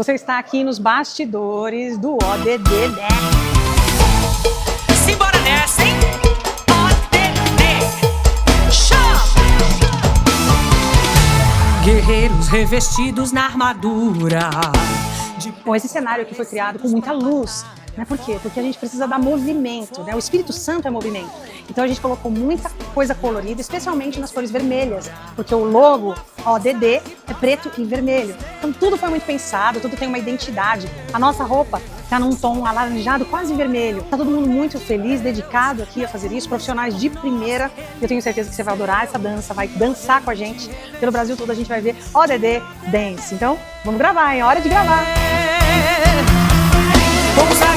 Você está aqui nos bastidores do ODD, né? Simbora nessa, hein? ODD. Chama! Guerreiros revestidos na armadura. Bom, esse cenário aqui foi criado com muita luz, né? Por quê? Porque a gente precisa dar movimento, né? O Espírito Santo é movimento. Então a gente colocou muita coisa colorida, especialmente nas cores vermelhas, porque o logo ODD é preto e vermelho. Então tudo foi muito pensado, tudo tem uma identidade. A nossa roupa tá num tom alaranjado, quase vermelho. Tá todo mundo muito feliz, dedicado aqui a fazer isso, profissionais de primeira. Eu tenho certeza que você vai adorar essa dança, vai dançar com a gente. Pelo Brasil todo a gente vai ver ODD Dance. Então, vamos gravar, é hora de gravar. Vamos lá.